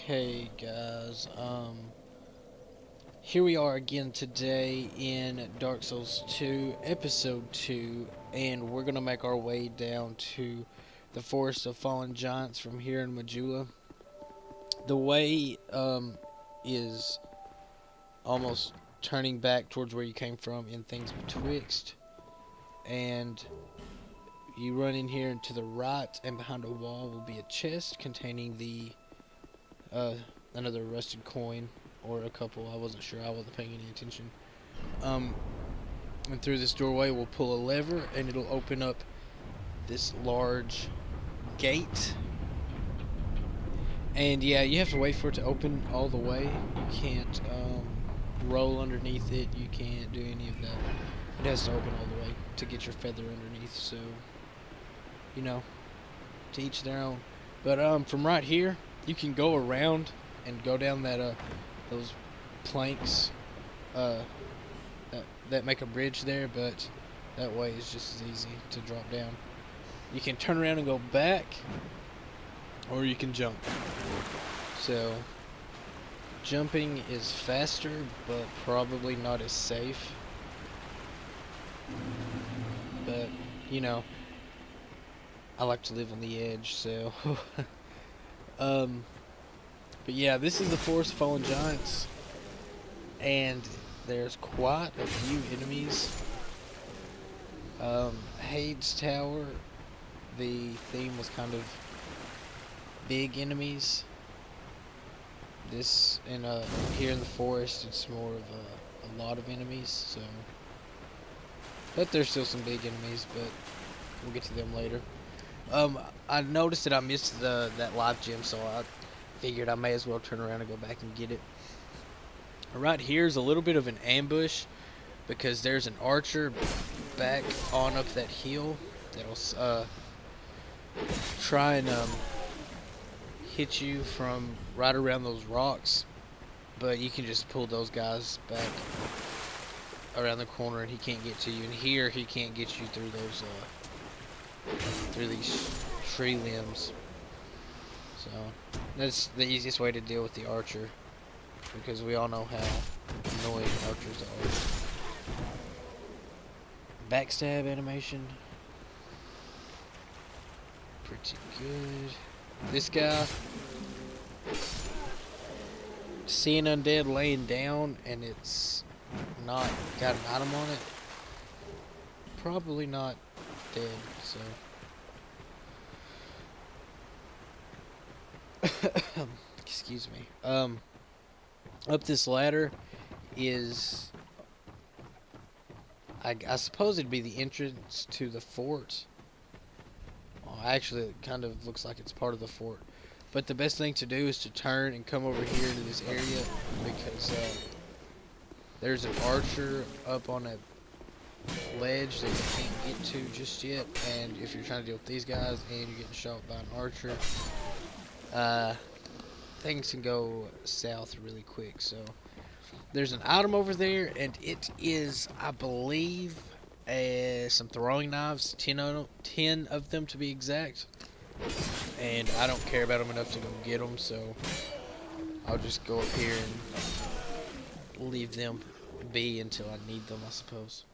Okay, guys. Here we are again today in Dark Souls 2, Episode 2, and we're gonna make our way down to the Forest of Fallen Giants from here in Majula. The way is almost turning back towards where you came from in Things Betwixt, and you run in here, and to the right and behind a wall will be a chest containing the uh, another rusted coin or a couple. I wasn't sure. I wasn't paying any attention. Um, and through this doorway, we'll pull a lever, and it'll open up this large gate. And yeah, you have to wait for it to open all the way. You can't roll underneath it. You can't do any of that. It has to open all the way to get your feather underneath. So, you know, to each their own. But from right here, you can go around and go down that those planks that make a bridge there, but that way is just as easy to drop down. You can turn around and go back, or you can jump. So jumping is faster, but probably not as safe. But you know, I like to live on the edge, so but yeah, this is the Forest of Fallen Giants, and there's quite a few enemies. Hades Tower, the theme was kind of big enemies. This and here in the forest, it's more of a lot of enemies. So, but there's still some big enemies, but we'll get to them later. I noticed that I missed that live gem, so I figured I may as well turn around and go back and get it. Right here is a little bit of an ambush because there's an archer back on up that hill that'll try and hit you from right around those rocks, but you can just pull those guys back around the corner and he can't get to you. And here he can't get you through those through these tree limbs. So that's the easiest way to deal with the archer, because we all know how annoying archers are. Backstab animation, pretty good. This guy, seeing undead laying down and it's not got an item on it, probably not dead. So excuse me. Up this ladder is, I suppose it'd be the entrance to the fort. Well, actually, it kind of looks like it's part of the fort. But the best thing to do is to turn and come over here to this area, because there's an archer up on a ledge that you can't get to just yet. And if you're trying to deal with these guys and you're getting shot by an archer, things can go south really quick. So there's an item over there, and it is, I believe, some throwing knives, 10 of them to be exact. And I don't care about them enough to go get them, so I'll just go up here and leave them be until I need them, I suppose.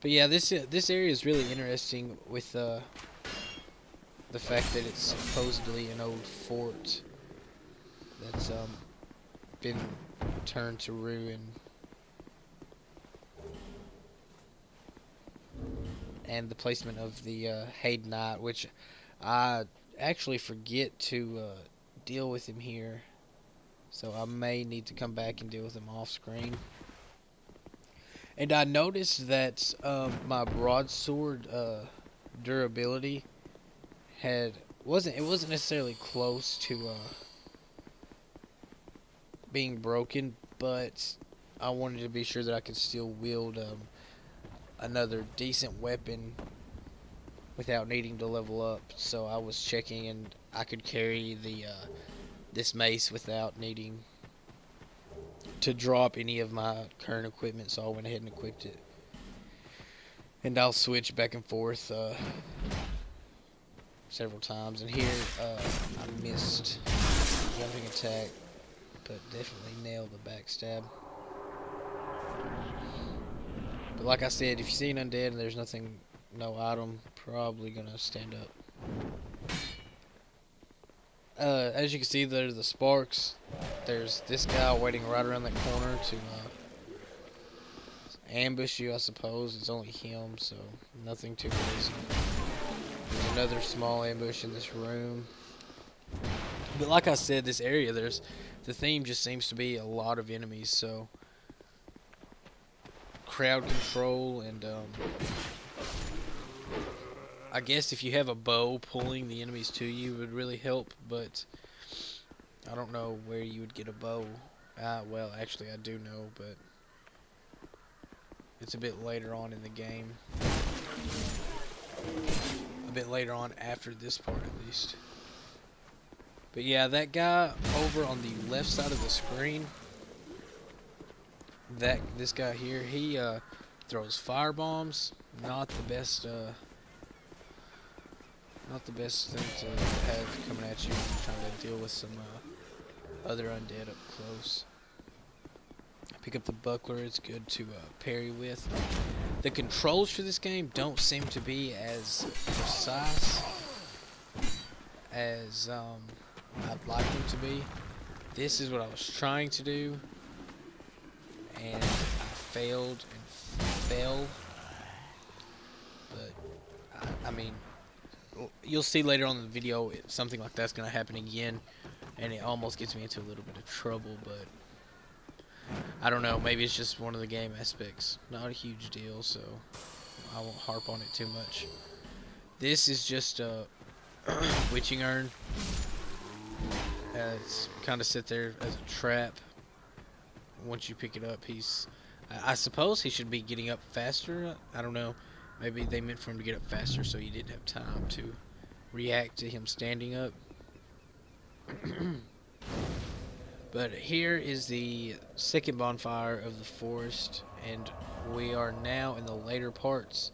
But yeah, this area is really interesting with the fact that it's supposedly an old fort that's been turned to ruin, and the placement of the Hayden Knight, which I actually forget to deal with him here, so I may need to come back and deal with him off screen. And I noticed that my broadsword durability wasn't necessarily close to being broken, but I wanted to be sure that I could still wield another decent weapon without needing to level up. So I was checking, and I could carry the this mace without needing to drop any of my current equipment, so I went ahead and equipped it. And I'll switch back and forth several times. And here I missed jumping attack, but definitely nailed the backstab. But like I said, if you see an undead and there's nothing, no item, probably gonna stand up. As you can see, there's the sparks. There's this guy waiting right around that corner to ambush you, I suppose. It's only him, so nothing too crazy. There's another small ambush in this room. But like I said, this area, the theme just seems to be a lot of enemies, so crowd control, and I guess if you have a bow, pulling the enemies to you would really help, but I don't know where you would get a bow. Well, actually I do know, but it's a bit later on in the game. A bit later on after this part, at least. But yeah, that guy over on the left side of the screen, this guy here, he throws fire bombs. Not the best thing to have coming at you when you're trying to deal with some other undead up close. Pick up the buckler, it's good to parry with. The controls for this game don't seem to be as precise as I'd like them to be. This is what I was trying to do, and I failed and fell. But I mean, you'll see later on in the video something like that's gonna happen again, and it almost gets me into a little bit of trouble. But I don't know, maybe it's just one of the game aspects. Not a huge deal, so I won't harp on it too much. This is just a witching urn. It's kind of sit there as a trap. Once you pick it up, I suppose he should be getting up faster. I don't know. Maybe they meant for him to get up faster so you didn't have time to react to him standing up. But here is the second bonfire of the forest, and we are now in the later parts.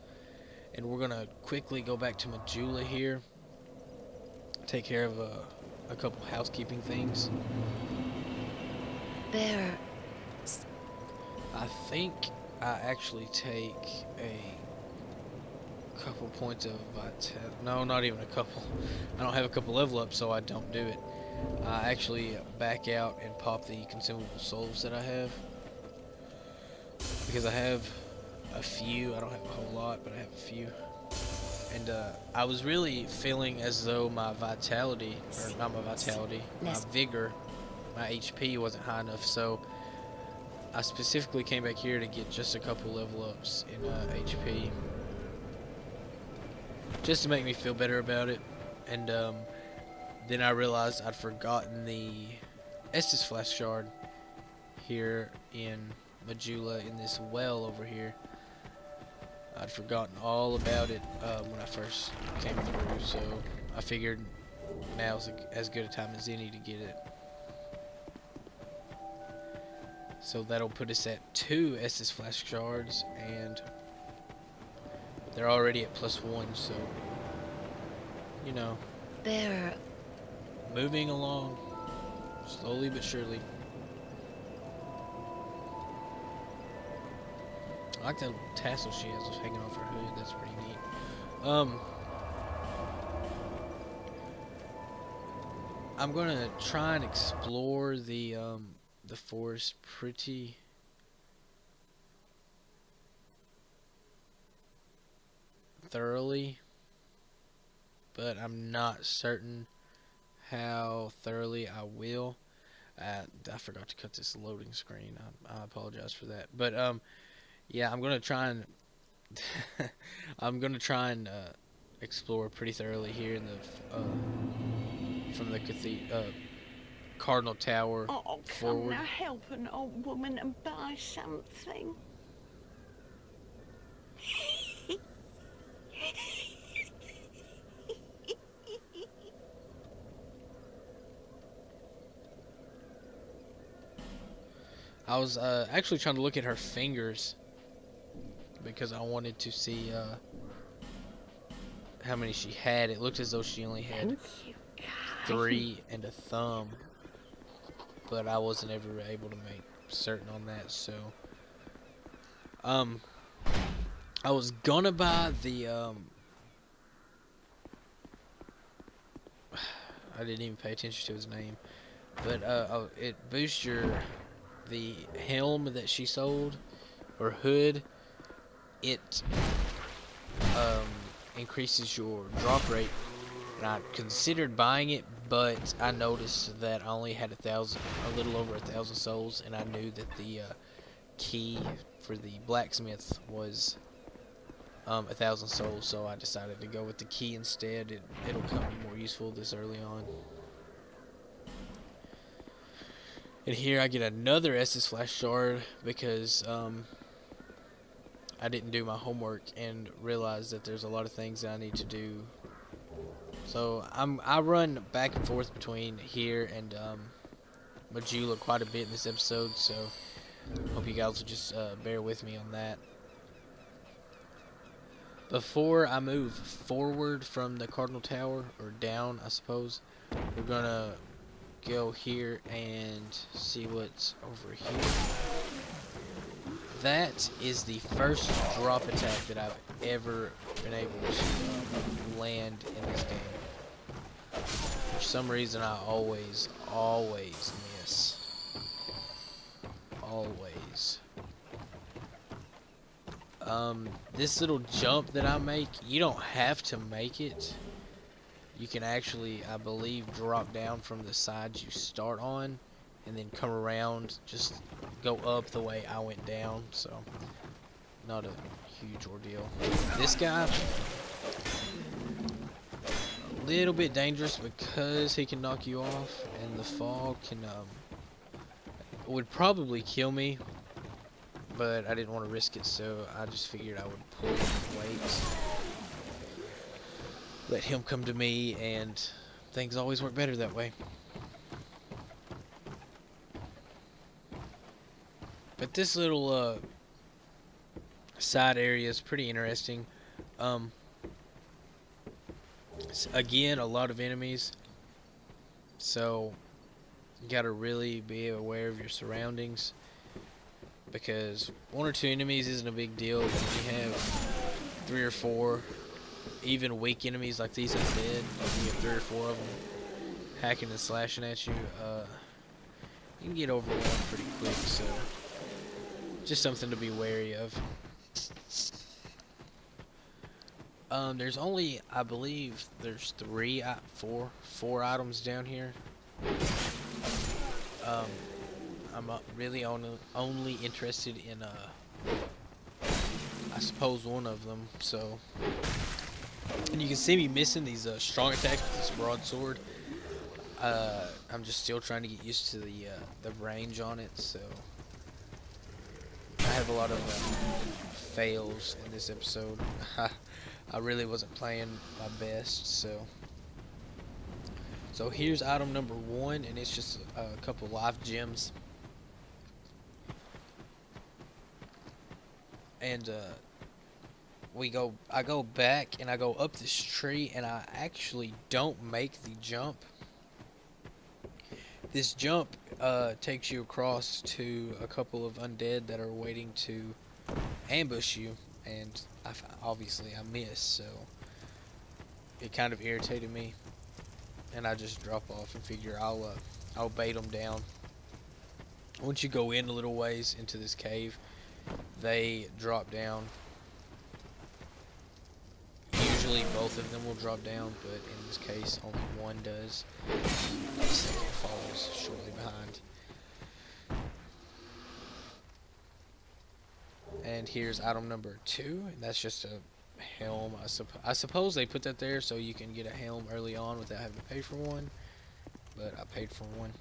And we're gonna quickly go back to Majula here, take care of a couple housekeeping things. There. I think I actually take a couple points of vitality. No, not even a couple. I don't have a couple level ups, so I don't do it. I actually back out and pop the consumable souls that I have, because I have a few. I don't have a whole lot, but I have a few. And I was really feeling as though my vitality, or not my vitality, my vigor, my HP wasn't high enough, so I specifically came back here to get just a couple level ups in HP, just to make me feel better about it. And then I realized I'd forgotten the Estus Flask Shard here in Majula, in this well over here. I'd forgotten all about it when I first came through, so I figured now's as good a time as any to get it. So that'll put us at 2 Estus Flask Shards, and they're already at +1, so, you know. There. Moving along, slowly but surely. I like that little tassel she has just hanging off her hood. That's pretty neat. I'm gonna try and explore the forest pretty thoroughly, but I'm not certain how thoroughly I will. I forgot to cut this loading screen. I apologize for that. But yeah, I'm gonna try and explore pretty thoroughly here in the from the Cardinal Tower forward. Come now, help an old woman and buy something. I was actually trying to look at her fingers, because I wanted to see how many she had. It looked as though she only had Thank you, Kai. 3 and a thumb, but I wasn't ever able to make certain on that. So, um, I was gonna buy the I didn't even pay attention to his name, but it boosts the helm that she sold or hood. It um increases your drop rate, and I considered buying it, but I noticed that I only had a little over 1,000 souls, and I knew that the key for the blacksmith was 1,000 souls, so I decided to go with the key instead. It'll come in more useful this early on. And here I get another Estus Flash Shard because I didn't do my homework and realized that there's a lot of things that I need to do. So I run back and forth between here and Majula quite a bit in this episode, so hope you guys will just bear with me on that. Before I move forward from the Cardinal Tower, or down I suppose, we're gonna go here and see what's over here. That is the first drop attack that I've ever been able to land in this game. For some reason I always miss. Always. This little jump that I make, you don't have to make it. You can actually, I believe, drop down from the side you start on and then come around, just go up the way I went down, so not a huge ordeal. This guy, a little bit dangerous because he can knock you off, and the fog can would probably kill me, but I didn't want to risk it, so I just figured I would pull weight, let him come to me, and things always work better that way. But this little side area is pretty interesting. Again, a lot of enemies, so you gotta really be aware of your surroundings, because 1 or 2 enemies isn't a big deal, but if you have 3 or 4 even weak enemies like these undead, if you have 3 or 4 of them hacking and slashing at you, you can get overwhelmed pretty quick, so just something to be wary of. There's only, I believe, there's 4 items down here. I'm really only interested in, I suppose, one of them, so. And you can see me missing these strong attacks with this broadsword. I'm just still trying to get used to the range on it, so. I have a lot of fails in this episode. I really wasn't playing my best, so. So here's item number 1, and it's just a couple life gems. And I go back and I go up this tree, and I actually don't make the jump. This jump takes you across to a couple of undead that are waiting to ambush you, and obviously I miss, so it kind of irritated me, and I just drop off and figure I'll bait them down. Once you go in a little ways into this cave, they drop down. Usually both of them will drop down, but in this case only one does. The second follows shortly behind. And here's item number 2, and that's just a helm. I suppose they put that there so you can get a helm early on without having to pay for one, but I paid for one.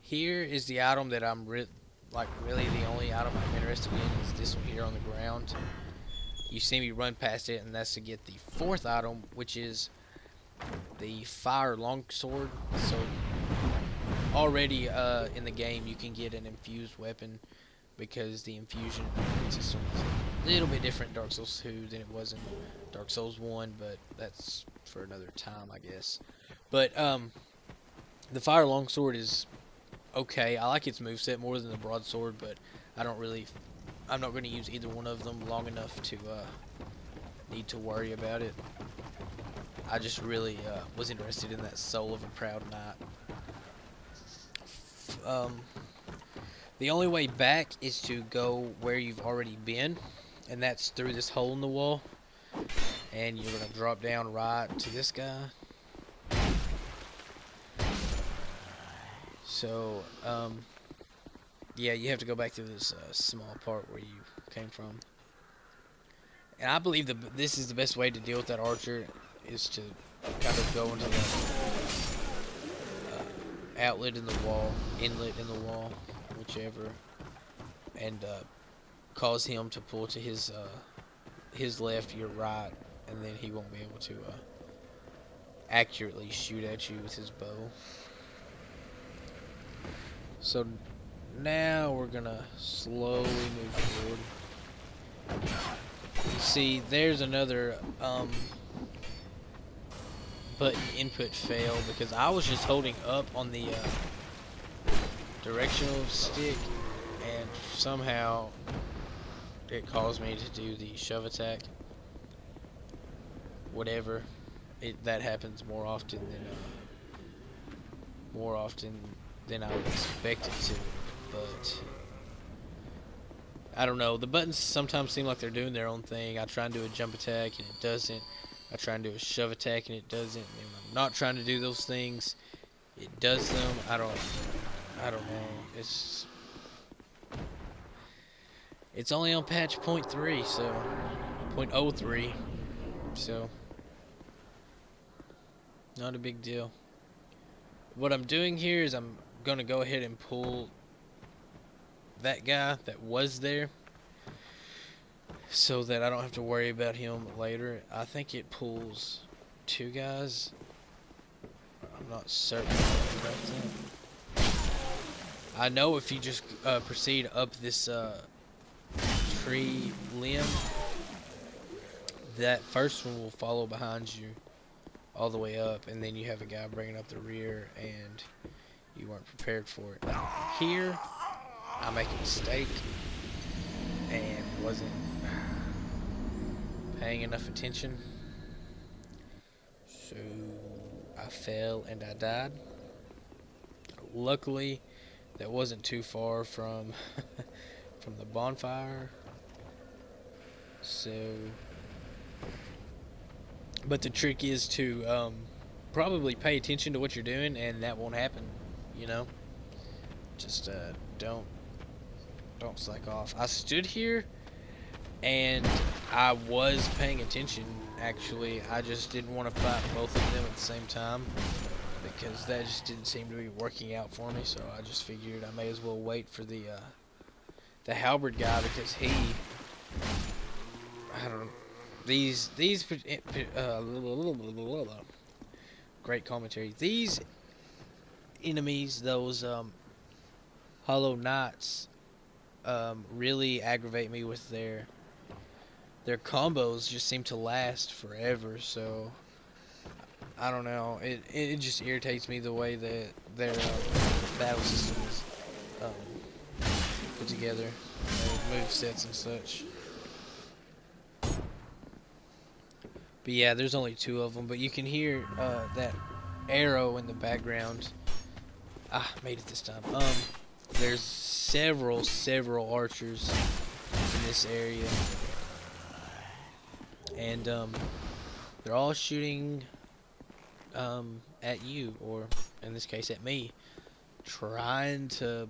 Here is the item that I'm really the only item I'm interested in is this one here on the ground. You see me run past it, and that's to get the 4th item, which is the fire longsword. So already in the game you can get an infused weapon because the infusion system little bit different in Dark Souls 2 than it was in Dark Souls 1, but that's for another time, I guess. But the Fire Longsword is okay. I like its moveset more than the Broadsword, but I don't really. I'm not going to use either one of them long enough to need to worry about it. I just really was interested in that Soul of a Proud Knight. The only way back is to go where you've already been, and that's through this hole in the wall. And you're going to drop down right to this guy. So, yeah, you have to go back to this small part where you came from. And I believe that this is the best way to deal with that archer, is to kind of go into the outlet in the wall, inlet in the wall, whichever, and cause him to pull to his left, your right, and then he won't be able to accurately shoot at you with his bow. So now we're gonna slowly move forward. See, there's another button input fail because I was just holding up on the directional stick, and somehow it caused me to do the shove attack. Whatever, that happens more often than I would expect it to, but I don't know. The buttons sometimes seem like they're doing their own thing. I try and do a jump attack and it doesn't. I try and do a shove attack and it doesn't. And when I'm not trying to do those things, it does them. I don't know. It's only on patch 0.3, so 0.03, so not a big deal. What I'm doing here is I'm gonna go ahead and pull that guy that was there, so that I don't have to worry about him later. I think it pulls 2 guys. I'm not certain about that. I know if you just proceed up this tree limb, that first one will follow behind you all the way up, and then you have a guy bringing up the rear, and you weren't prepared for it. Here, I make a mistake and wasn't paying enough attention, so I fell and I died. Luckily, that wasn't too far from from the bonfire, so. But the trick is to probably pay attention to what you're doing, and that won't happen. You know, just don't slack off. I stood here, and I was paying attention. Actually, I just didn't want to fight both of them at the same time because that just didn't seem to be working out for me. So I just figured I may as well wait for the halberd guy, because he, I don't. These great commentary. These enemies, those Hollow Knights, really aggravate me with their combos. Just seem to last forever. So I don't know. It just irritates me the way that their battle system is put together, move sets and such. But yeah, there's only 2 of them, but you can hear that arrow in the background. Ah, made it this time. There's several archers in this area, and they're all shooting at you, or in this case at me, trying to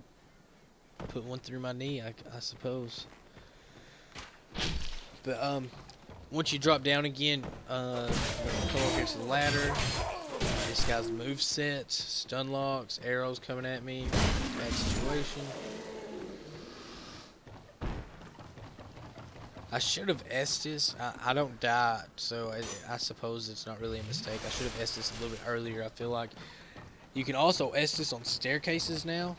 put one through my knee, I suppose. But once you drop down again, come over here to the ladder. This guy's movesets, stun locks, arrows coming at me. Bad situation. I should have Estus. I don't die, so I suppose it's not really a mistake. I should have Estus a little bit earlier. I feel like you can also Estus on staircases now.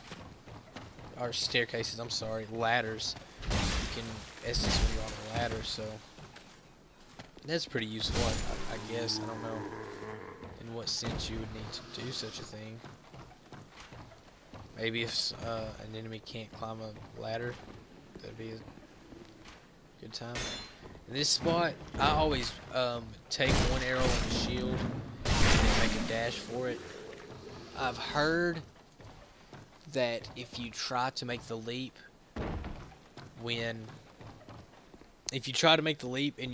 Or staircases, I'm sorry, ladders. You can Estus when you're on a ladder, so that's pretty useful, I guess. I don't know in what sense you would need to do such a thing. Maybe if an enemy can't climb a ladder, that'd be a good time. In this spot, I always take one arrow on the shield and then make a dash for it. I've heard that if you try to make the leap and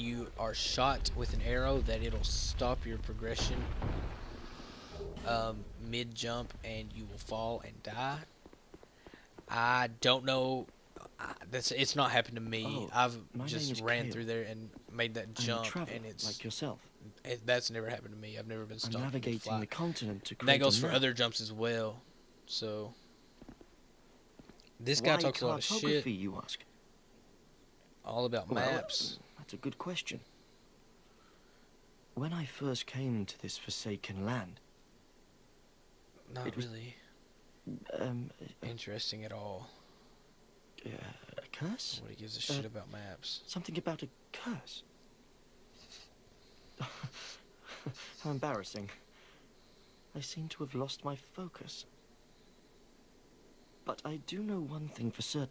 you are shot with an arrow, that it'll stop your progression mid-jump and you will fall and die. I don't know. It's not happened to me. I've just ran through there and made that jump, and it's like yourself. That's never happened to me. I've never been stopped. I'm navigating the continent to and that create goes a for map. other jumps as well. So this guy talks a lot of shit. Cartography, you ask? All about maps. That's a good question. When I first came to this forsaken land, Not it was, really a interesting at all. curse? Nobody gives a shit about maps. Something about a curse. How embarrassing. I seem to have lost my focus. But I do know one thing for certain.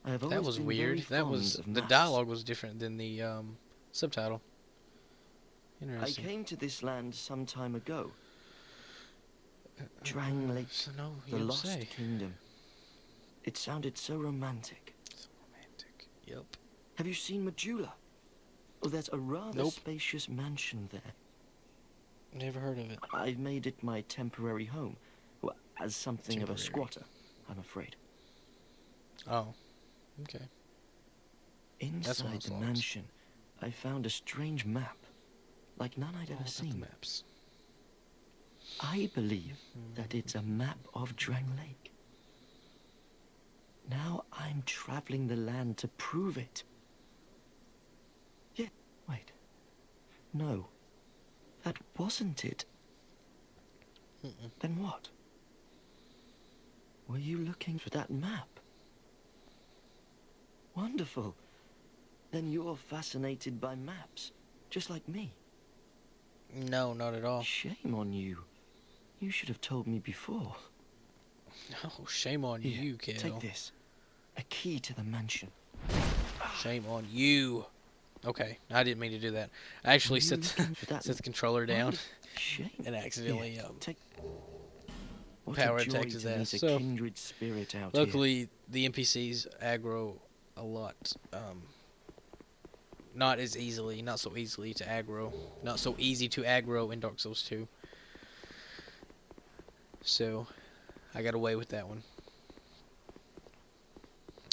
I have always That was been weird. very fond of The maps. dialogue was different than the subtitle. I Interesting. came to this land some time ago. Drangleic, So no, you the don't lost say. kingdom. It sounded so romantic. So romantic. Yep. Have you seen Majula? Oh, there's a rather Nope. spacious mansion there. Never heard of it. I've made it my temporary home. Well, as something of a Temporary. squatter, I'm afraid. Oh. Okay. Inside one's the lost. mansion, I found a strange map, like none I'd ever All about the seen. maps. I believe that it's a map of Drangleic. Now I'm traveling the land to prove it. Yeah, wait. No, that wasn't it. Then what? Were you looking for that map? Wonderful. Then you're fascinated by maps, just like me. No, not at all. Shame on you. You should have told me before. No, shame on Here, you, kiddo. take this. A key to the mansion. Shame on you. Okay, I didn't mean to do that. I actually Were you set looking for that the controller down Shame. and accidentally Here, take. What power a joy attacked to his meet ass. a So, kindred spirit out here. luckily, the NPCs aggro a lot. Not so easily to aggro. Not so easy to aggro in Dark Souls 2. So, I got away with that one.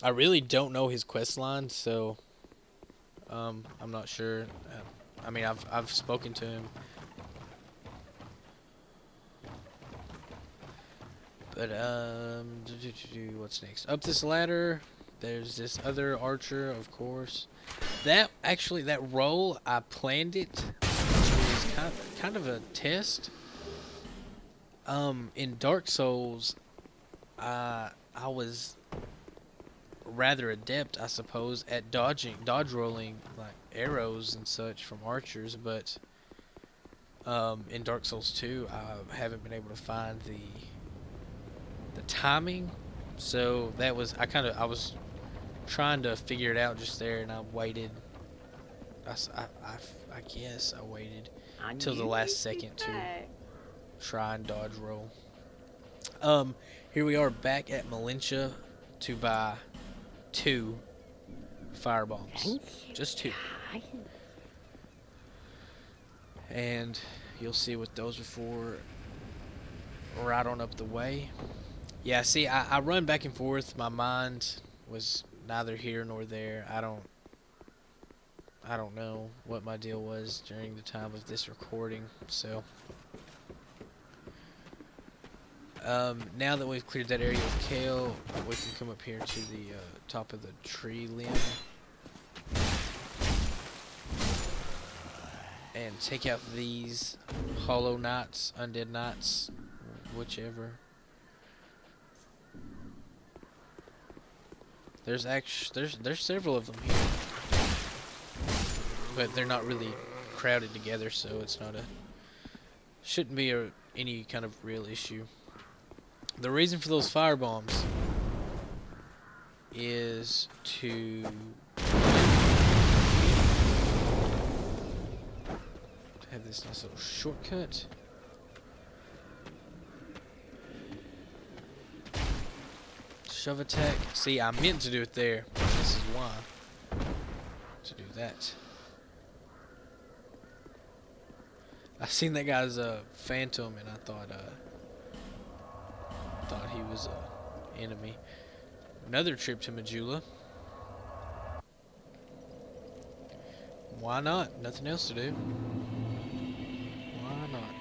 I really don't know his quest line, so I'm not sure. I mean, I've spoken to him, but what's next? Up this ladder, there's this other archer, of course. That role, I planned it, which was kind of a test. In Dark Souls, I was rather adept, I suppose, at dodge rolling like arrows and such from archers, but in Dark Souls 2, I haven't been able to find the timing. So that was I was trying to figure it out just there, and I waited. I guess I waited till the last second to try and dodge roll. Here we are back at Malintia to buy 2 firebombs. Just 2. And you'll see what those are for right on up the way. Yeah, see, I run back and forth. My mind was neither here nor there. I don't know what my deal was during the time of this recording, so now that we've cleared that area of kale, we can come up here to the top of the tree limb and take out these hollow knights, undead knights, whichever. There's several of them here. but they're not really crowded together, so it's not a shouldn't be any kind of real issue. The reason for those fire bombs is to have this nice little shortcut. Shove attack. See, I meant to do it there. This is why. To do that. I seen that guy's phantom, and I thought he was a enemy. Another trip to Majula. Why not? Nothing else to do. Why not?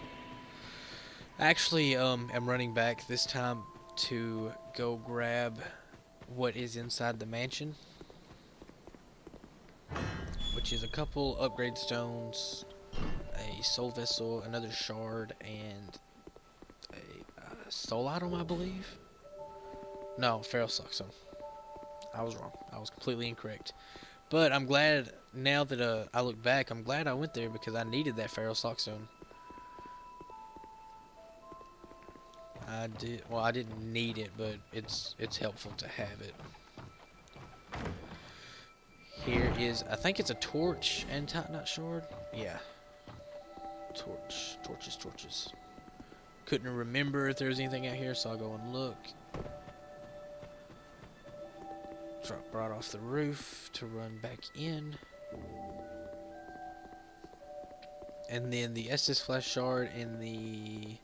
Actually, I'm running back this time to go grab what is inside the mansion, which is a couple upgrade stones, a soul vessel, another shard, and a soul item, I believe. No, feral stockstone. I was wrong. I was completely incorrect. But I'm glad now that I look back. I'm glad I went there because I needed that feral stockstone. I did. Well, I didn't need it, but it's helpful to have it. Here is, I think it's a torch and titanite shard. Yeah. Torches. Couldn't remember if there was anything out here, so I'll go and look. Drop right off the roof to run back in. And then the Estus Flash Shard and the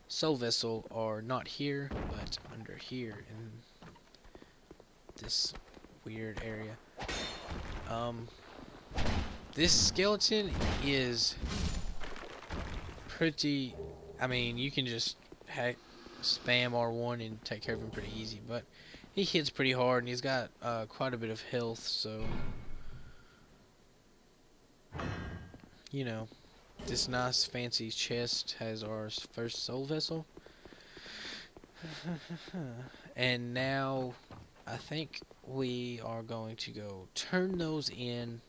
Soul Vessel are not here, but under here in this weird area. This skeleton is pretty, I mean, you can just spam R1 and take care of him pretty easy, but he hits pretty hard, and he's got quite a bit of health, so, you know, this nice fancy chest has our first soul vessel. And now, I think we are going to go turn those in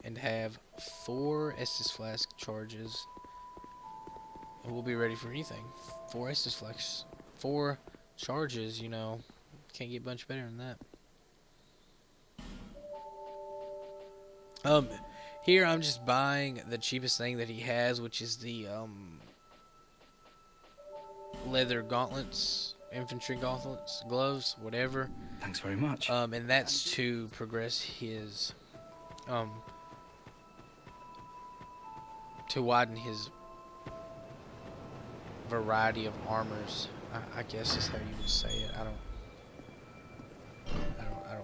and have 4 Estus Flask charges. And we'll be ready for anything. 4 Estus Flask, 4 charges, you know. Can't get much better than that. Here I'm just buying the cheapest thing that he has, which is the leather gauntlets, infantry gauntlets, gloves, whatever. Thanks very much. And that's to progress his to widen his variety of armors. I guess is how you would say it. I don't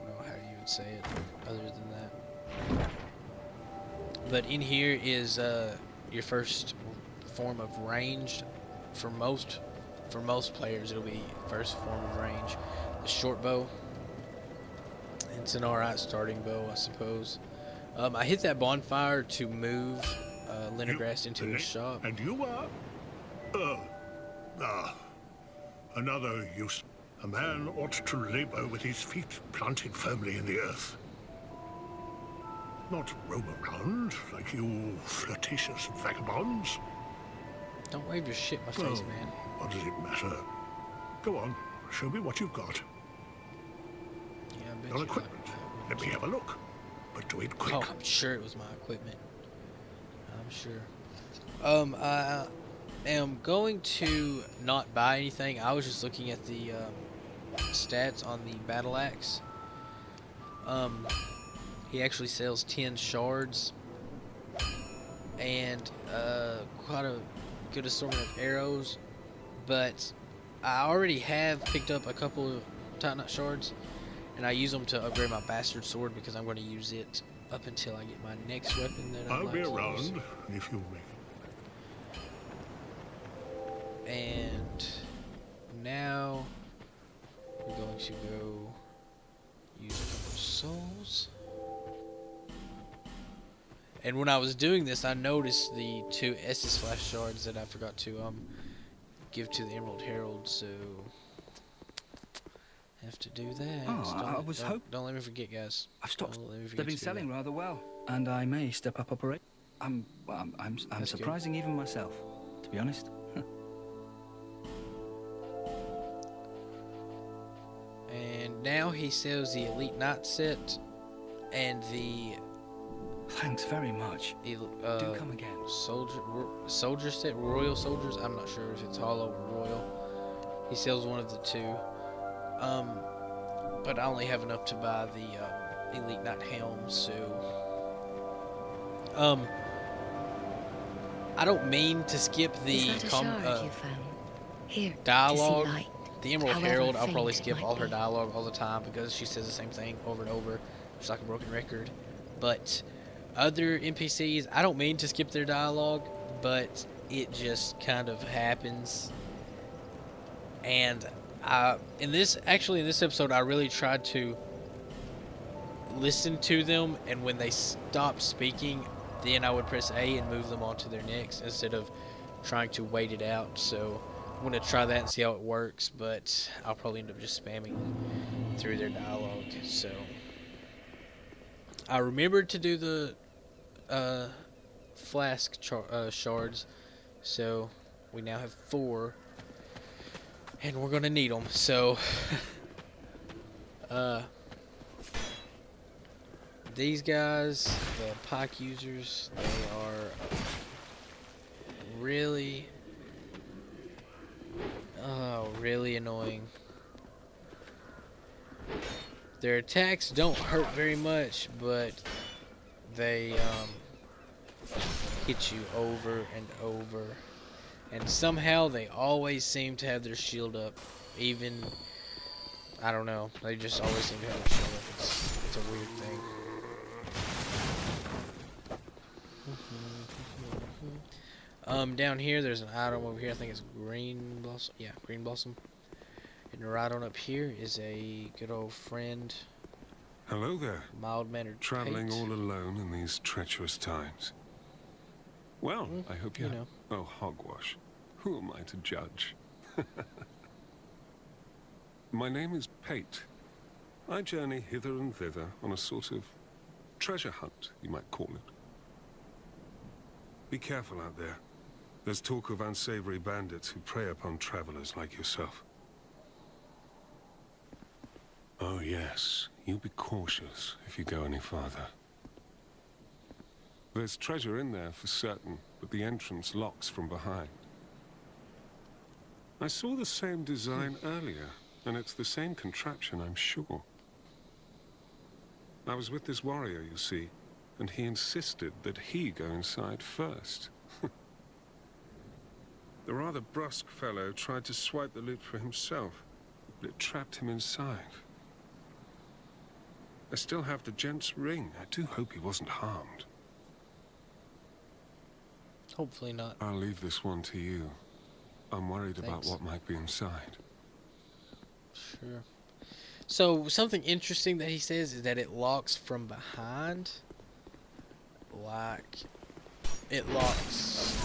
know how you would say it other than that. But in here is your first form of ranged. For most players, it'll be first form of range. The short bow. It's an alright starting bow, I suppose. I hit that bonfire to move Lennegrass into his shop. And you are? Another use. A man ought to labor with his feet planted firmly in the earth. Not roam around like you flirtatious vagabonds. Don't wave your shit in my face, man. What does it matter? Go on, show me what you've got. Yeah, I bet Your you equipment. like Let me have a look. But do it quick. Oh, I'm sure it was my equipment. I'm sure. I am going to not buy anything. I was just looking at the stats on the battle axe. He actually sells 10 shards and quite a good assortment of arrows, but I already have picked up a couple of titanite shards, and I use them to upgrade my bastard sword because I'm going to use it up until I get my next weapon that I'll be use. around if you make it. And now we're going to go use a couple of souls. And when I was doing this, I noticed the 2 Estus Flash shards that I forgot to give to the Emerald Herald. So have to do that. Oh, I was Don't let me forget, guys. I've stopped. Don't let me forget They've been to do selling that. rather well, and I may step up operate. I'm That's good. surprising even myself, to be honest. And now he sells the Elite Knight set and the Thanks very much. Do come again. soldier set, Royal Soldiers. I'm not sure if it's Hollow or Royal. He sells one of the two. But I only have enough to buy the Elite Knight helm, so I don't mean to skip the Is that a shard you found? Here, dialogue. to see light. The Emerald However Herald, I'll faint probably it skip might all her be. dialogue all the time because she says the same thing over and over, just like a broken record. But other NPCs, I don't mean to skip their dialogue, but it just kind of happens. And in this episode, I really tried to listen to them, and when they stopped speaking, then I would press A and move them on to their next instead of trying to wait it out. So I'm going to try that and see how it works, but I'll probably end up just spamming through their dialogue. So I remembered to do the flask shards, so we now have 4, and we're going to need them. So these guys, the pike users, they are really annoying. Their attacks don't hurt very much, but they hit you over and over, and somehow they always seem to have their shield up. Even, I don't know, they just always seem to have their shield up. It's a weird thing. Down here there's an item over here. I think it's green blossom. Yeah, green blossom. And right on up here is a good old friend, Hello there. mild-mannered Traveling pate. all alone in these treacherous times. Well, I hope you you're... know. Oh, hogwash. Who am I to judge? My name is Pate. I journey hither and thither on a sort of treasure hunt, you might call it. Be careful out there. There's talk of unsavory bandits who prey upon travelers like yourself. Oh yes, you be cautious if you go any farther. There's treasure in there for certain, but the entrance locks from behind. I saw the same design earlier, and it's the same contraption, I'm sure. I was with this warrior, you see, and he insisted that he go inside first. The rather brusque fellow tried to swipe the loot for himself, but it trapped him inside. I still have the gent's ring. I do hope he wasn't harmed. Hopefully not. I'll leave this one to you. I'm worried about Thanks. what might be inside. Sure. So something interesting that he says is that it locks from behind. Like it locks.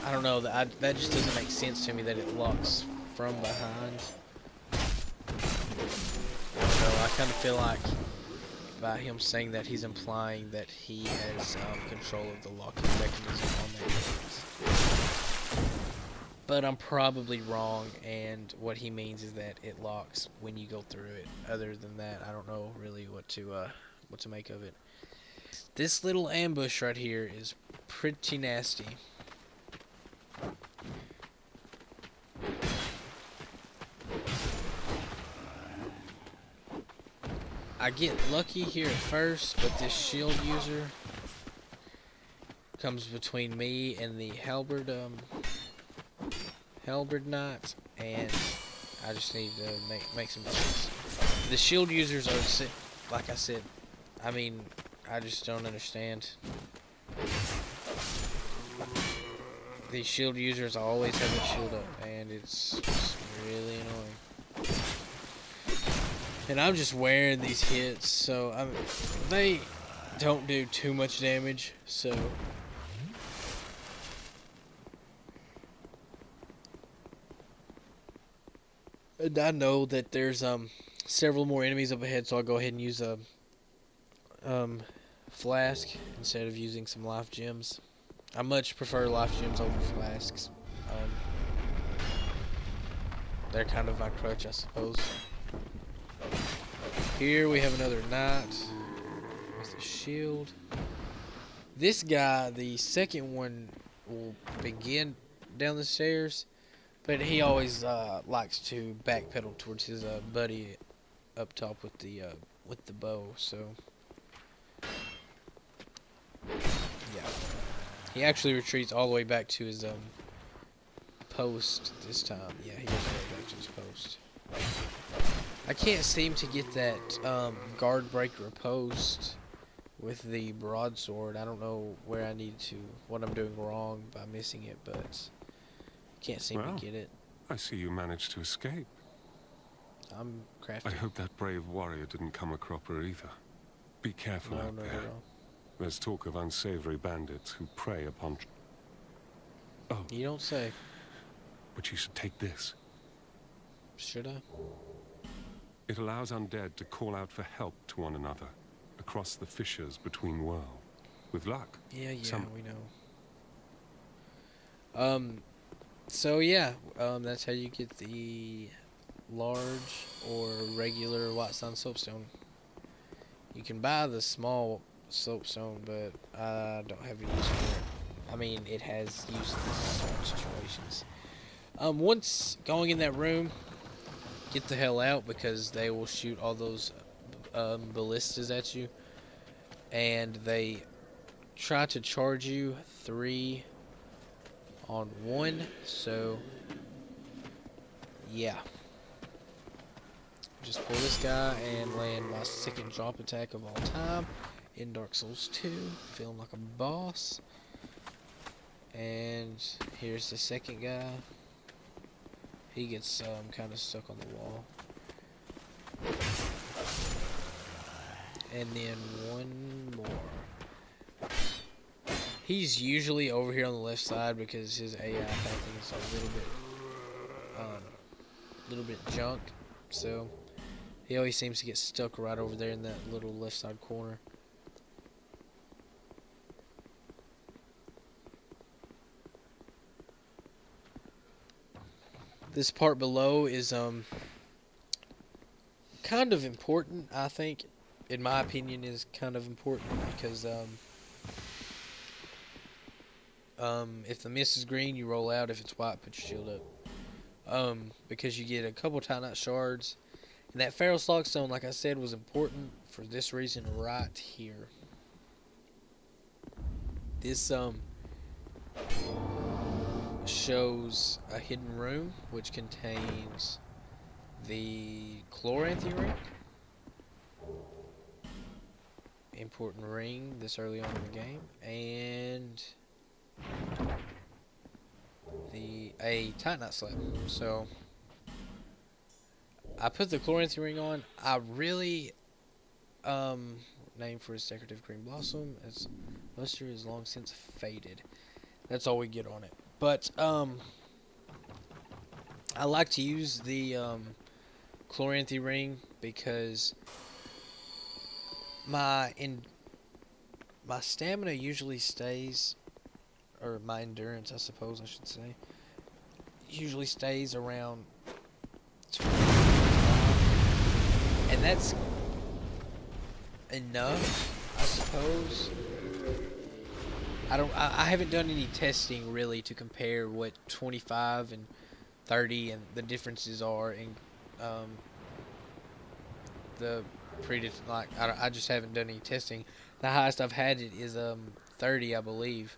I don't know. That just doesn't make sense to me that it locks from behind. So I kind of feel like by him saying that, he's implying that he has control of the locking mechanism on that gate. But I'm probably wrong, and what he means is that it locks when you go through it. Other than that, I don't know really what to make of it. This little ambush right here is pretty nasty. I get lucky here at first, but this shield user comes between me and the halberd knight, and I just need to make some mistakes. The shield users are, like I said, I mean, I just don't understand. These shield users always have their shield up, and it's just really annoying. And I'm just wearing these hits, so they don't do too much damage, so and I know that there's several more enemies up ahead, so I'll go ahead and use a flask instead of using some life gems. I much prefer life gems over flasks. They're kind of my crutch, I suppose. Here we have another knight with a shield. This guy, the second one, will begin down the stairs, but he always likes to backpedal towards his buddy up top with the bow. So yeah, he actually retreats all the way back to his post this time. Yeah, he goes all the way back to his post. I can't seem to get that guard breaker post with the broadsword. I don't know where I need to, what I'm doing wrong by missing it, but can't seem to get it. I see you managed to escape. I'm crafty. I hope that brave warrior didn't come a cropper either. Be careful out there. No. There's talk of unsavory bandits who prey upon... Oh. You don't say. But you should take this. Should I? It allows undead to call out for help to one another across the fissures between worlds. With luck. Yeah, we know. So yeah, that's how you get the large or regular white sand soapstone. You can buy the small soapstone, but I don't have any use for it. I mean, it has use in certain situations. Once going in that room, get the hell out, because they will shoot all those ballistas at you, and they try to charge you 3 on 1, so yeah. Just pull this guy and land my second drop attack of all time in Dark Souls 2, feeling like a boss. And here's the second guy. He gets kind of stuck on the wall. And then one more. He's usually over here on the left side because his AI attacking is a little bit junk. So he always seems to get stuck right over there in that little left side corner. This part below is kind of important, I think. In my opinion, is kind of important because if the mist is green, you roll out. If it's white, put your shield up. Because you get a couple Titanite shards, and that Pharaoh Slogstone, like I said, was important for this reason right here. This shows a hidden room which contains the Chloranthy ring. Important ring this early on in the game, and a Titanite slab. So I put the Chloranthy ring on. I really name for his decorative green blossom. Its luster is long since faded. That's all we get on it. But I like to use the Chloranthy ring because my stamina usually stays, or my endurance, I suppose I should say, usually stays around 25, and that's enough, I suppose. I haven't done any testing really to compare what 25 and 30 and the differences are in the I just haven't done any testing. The highest I've had it is 30, I believe,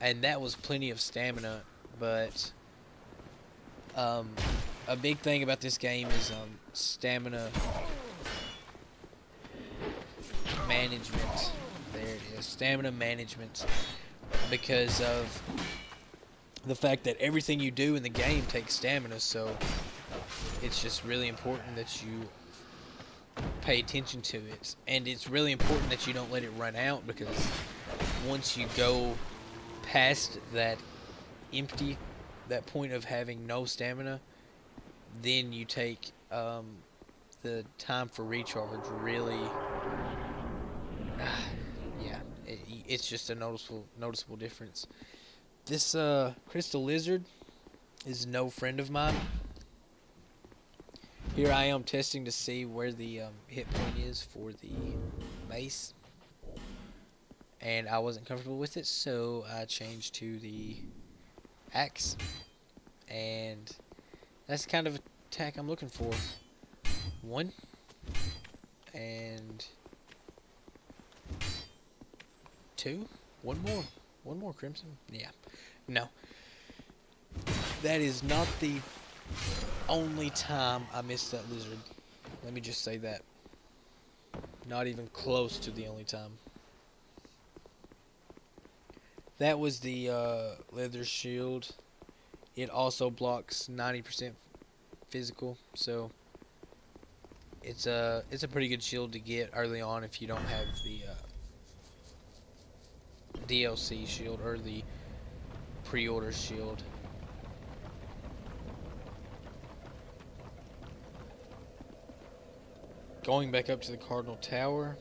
and that was plenty of stamina. But a big thing about this game is stamina management. There it is, stamina management, because of the fact that everything you do in the game takes stamina. So it's just really important that you pay attention to it, and it's really important that you don't let it run out, because once you go past that point of having no stamina, then you take the time for recharge really, yeah, it's just a noticeable difference. This crystal lizard is no friend of mine. Here I am testing to see where the hit point is for the mace, and I wasn't comfortable with it, so I changed to the axe, and that's the kind of attack I'm looking for. One, and two, one more crimson. Yeah, no, that is not the only time I missed that lizard. Let me just say that. Not even close to the only time. That was the leather shield. It also blocks 90% physical, so it's a pretty good shield to get early on if you don't have the DLC shield or the pre-order shield. Going back up to the Cardinal Tower,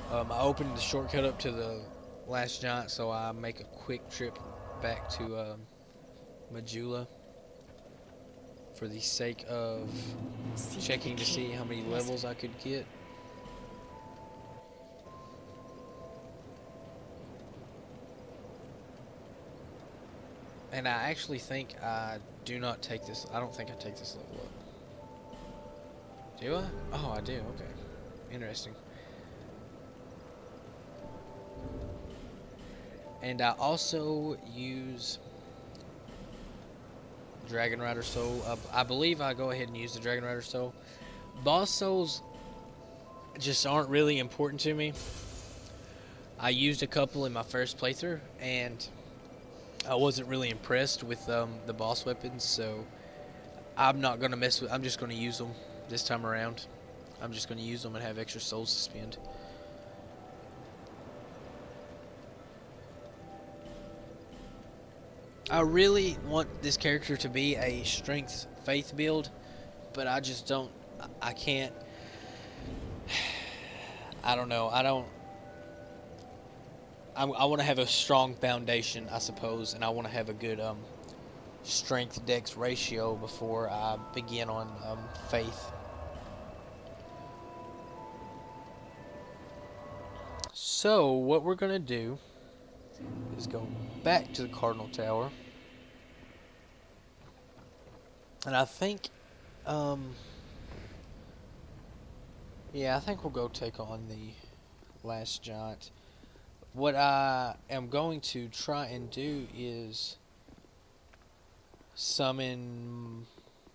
I opened the shortcut up to the last giant, so I make a quick trip back to Majula for the sake of checking to see how many levels I could get. And I actually think I do not take this. I don't think I take this level up. Do I? Oh, I do. Okay. Interesting. And I also use Dragon Rider Soul. I believe I go ahead and use the Dragon Rider Soul. Boss Souls just aren't really important to me. I used a couple in my first playthrough, and I wasn't really impressed with the boss weapons, so I'm not going to mess with. I'm just going to use them this time around. I'm just going to use them and have extra souls to spend. I really want this character to be a strength faith build, but I just don't. I can't. I don't know. I want to have a strong foundation, I suppose, and I want to have a good strength dex ratio before I begin on faith. So what we're gonna do is go back to the Cardinal Tower, and I think yeah, I think we'll go take on the last giant. What I am going to try and do is summon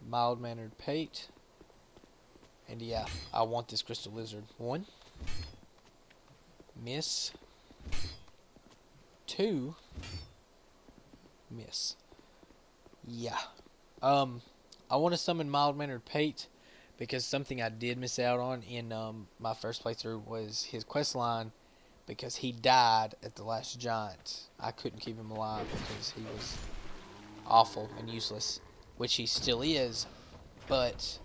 mild-mannered Pate. And yeah, I want this crystal lizard. One. Miss. Two. Miss. Yeah. I want to summon mild-mannered Pate because something I did miss out on in my first playthrough was his quest line. Because he died at the last giant. I couldn't keep him alive because he was awful and useless. Which he still is. But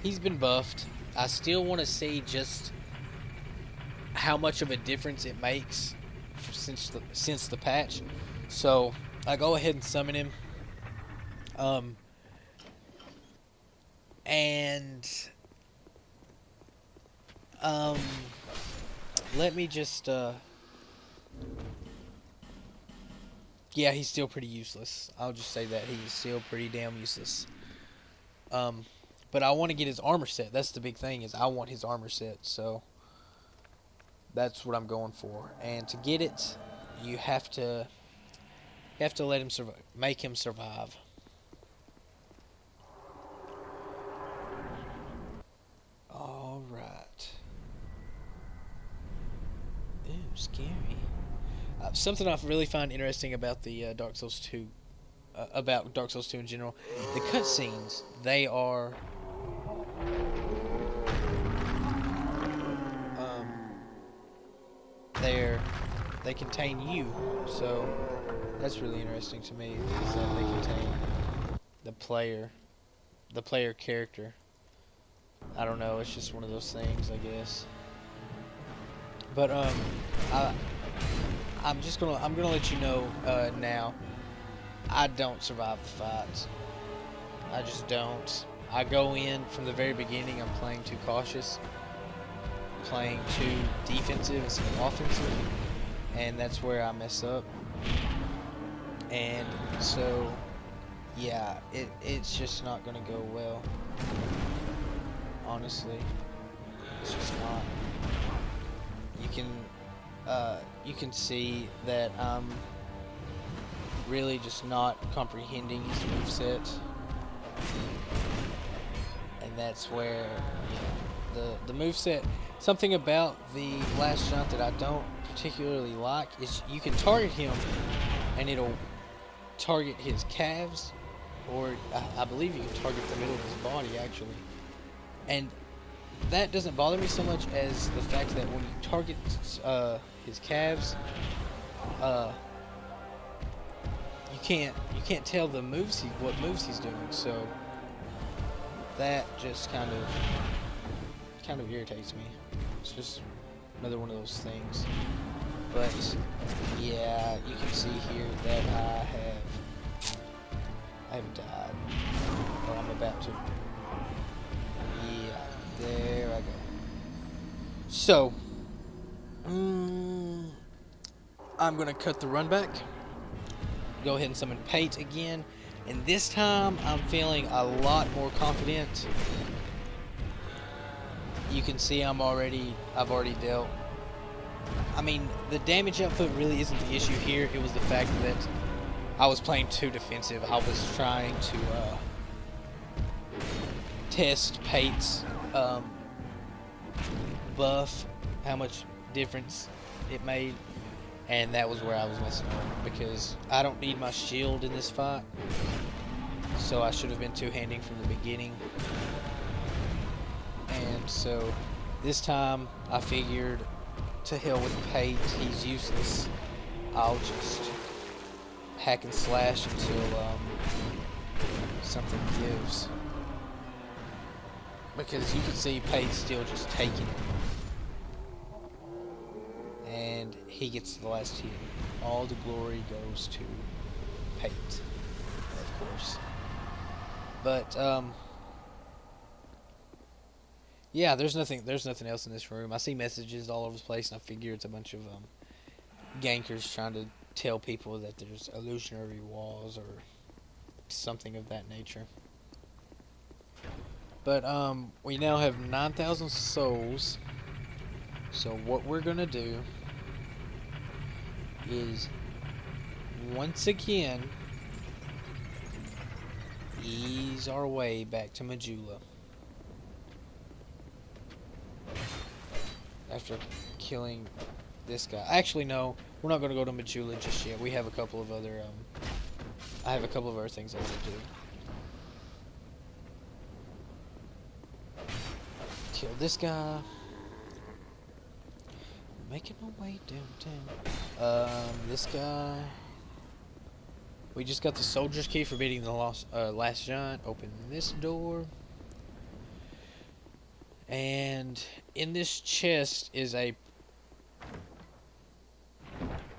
he's been buffed. I still want to see just how much of a difference it makes since the patch. So I go ahead and summon him. Let me just, yeah, he's still pretty useless. I'll just say that. He's still pretty damn useless. But I want to get his armor set. That's the big thing, is I want his armor set, so that's what I'm going for. And to get it, you have to let him survive, make him survive. All right. Ooh, scary. Something I really find interesting about the Dark Souls 2, about Dark Souls 2 in general, the cutscenes, they are they contain you, so that's really interesting to me, is that they contain the player. the player character. I don't know. It's just one of those things, I guess. But I'm gonna let you know now. I don't survive the fights. I just don't. I go in from the very beginning. I'm playing too cautious, playing too defensive instead of offensive, and that's where I mess up. And so, yeah, it's just not gonna go well. Honestly, it's just not. You can see that I'm really just not comprehending his moveset, and that's where, yeah, the moveset. Something about the last jump that I don't particularly like is you can target him, and it'll target his calves, or I believe you can target the middle of his body actually, and that doesn't bother me so much as the fact that when you target his calves, you can't tell the moves what moves he's doing. So that just kind of irritates me. It's just another one of those things. But yeah, you can see here that I have died, or I'm about to. Yeah, there I go. So, I'm gonna cut the run back. Go ahead and summon Pate again, and this time I'm feeling a lot more confident. You can see I've already dealt. I mean, the damage output really isn't the issue here. It was the fact that I was playing too defensive. I was trying to test Pate's buff, how much difference it made, and that was where I was messing up, because I don't need my shield in this fight, so I should have been two-handing from the beginning. And so this time I figured, to hell with Pate, he's useless. I'll just hack and slash until something gives. Because you can see Pate's still just taking it. And he gets the last hit. All the glory goes to Pate, of course. But yeah, there's nothing else in this room. I see messages all over the place, and I figure it's a bunch of gankers trying to tell people that there's illusionary walls or something of that nature. But we now have 9,000 souls. So what we're gonna do is once again ease our way back to Majula. After killing this guy. Actually, no, we're not going to go to Majula just yet. We have a couple of other, I have a couple of other things I want to do. Kill this guy. Making my way downtown. This guy. We just got the soldier's key for beating the last giant. Open this door. And in this chest is a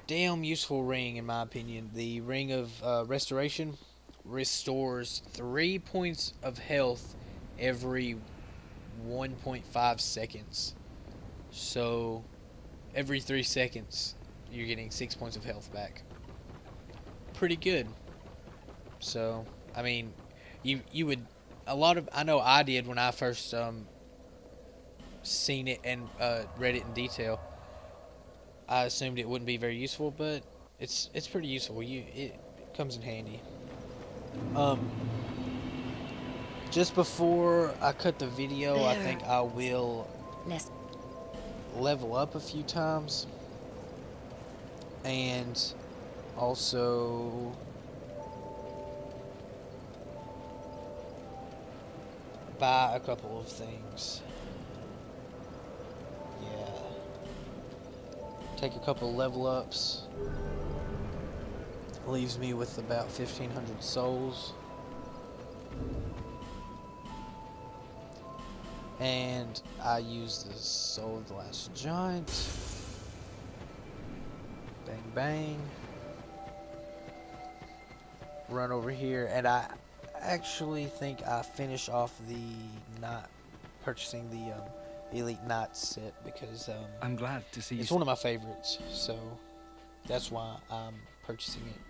damn useful ring, in my opinion. The Ring of Restoration restores 3 points of health every 1.5 seconds. So every 3 seconds you're getting 6 points of health back. Pretty good. So I mean, you would, I know I did when I first seen it and read it in detail. I assumed it wouldn't be very useful, but it's pretty useful. It comes in handy. Just before I cut the video, I think I will level up a few times, and also buy a couple of things. Yeah. Take a couple level ups. Leaves me with about 1,500 souls. And I use the Soul of the Last Giant. Bang, bang. Run over here, and I actually think I finish off the not purchasing the Elite Knight set because I'm glad to see you. it's one of my favorites, so that's why I'm purchasing it.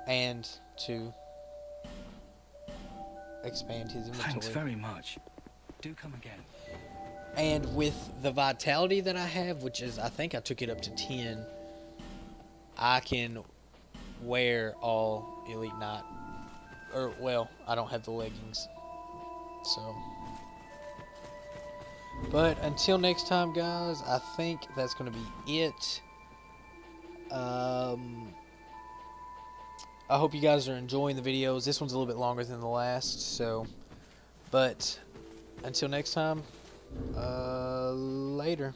And to expand his inventory. Thanks very much. Do come again. And with the vitality that I have, which is, I think I took it up to 10, I can wear all Elite Knight. Or, well, I don't have the leggings. So. But until next time, guys, I think that's going to be it. I hope you guys are enjoying the videos. This one's a little bit longer than the last, so. But until next time, later.